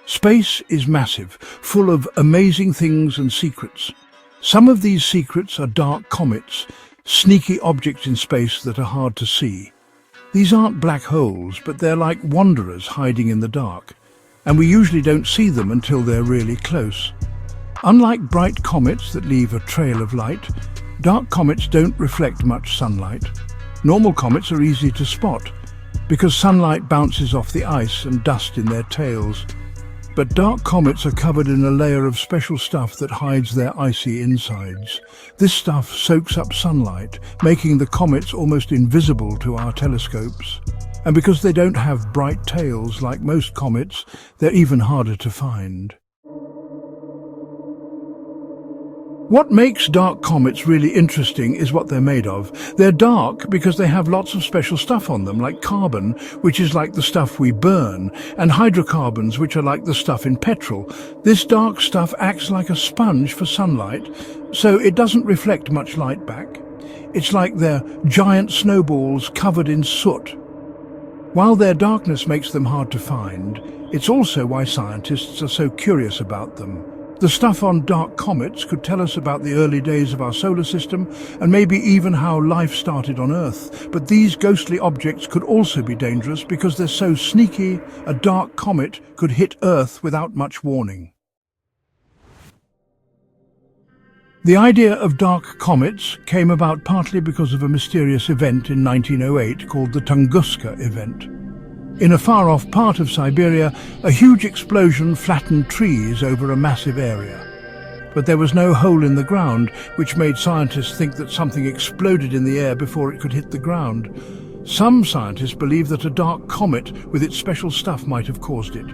Space is massive, full of amazing things and secrets. Some of these secrets are dark comets, sneaky objects in space that are hard to see. These aren't black holes, but they're like wanderers hiding in the dark, and we usually don't see them until they're really close. Unlike bright comets that leave a trail of light, dark comets don't reflect much sunlight. Normal comets are easy to spot, because sunlight bounces off the ice and dust in their tails. But dark comets are covered in a layer of special stuff that hides their icy insides. This stuff soaks up sunlight, making the comets almost invisible to our telescopes. And because they don't have bright tails like most comets, they're even harder to find. What makes dark comets really interesting is what they're made of. They're dark because they have lots of special stuff on them, like carbon, which is like the stuff we burn, and hydrocarbons, which are like the stuff in petrol. This dark stuff acts like a sponge for sunlight, so it doesn't reflect much light back. It's like they're giant snowballs covered in soot. While their darkness makes them hard to find, it's also why scientists are so curious about them. The stuff on dark comets could tell us about the early days of our solar system and maybe even how life started on Earth. But these ghostly objects could also be dangerous because they're so sneaky, a dark comet could hit Earth without much warning. The idea of dark comets came about partly because of a mysterious event in 1908 called the Tunguska event. In a far-off part of Siberia, a huge explosion flattened trees over a massive area. But there was no hole in the ground, which made scientists think that something exploded in the air before it could hit the ground. Some scientists believe that a dark comet with its special stuff might have caused it.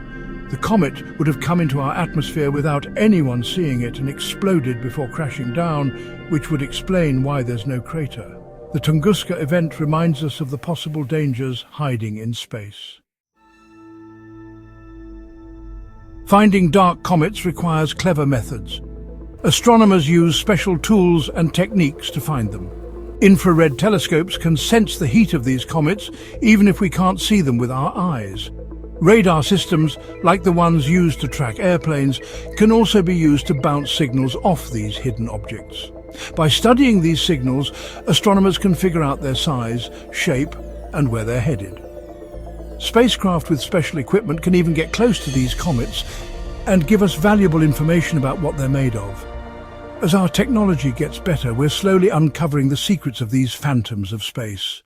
The comet would have come into our atmosphere without anyone seeing it and exploded before crashing down, which would explain why there's no crater. The Tunguska event reminds us of the possible dangers hiding in space. Finding dark comets requires clever methods. Astronomers use special tools and techniques to find them. Infrared telescopes can sense the heat of these comets even if we can't see them with our eyes. Radar systems, like the ones used to track airplanes, can also be used to bounce signals off these hidden objects. By studying these signals, astronomers can figure out their size, shape, and where they're headed. Spacecraft with special equipment can even get close to these comets and give us valuable information about what they're made of. As our technology gets better, we're slowly uncovering the secrets of these phantoms of space.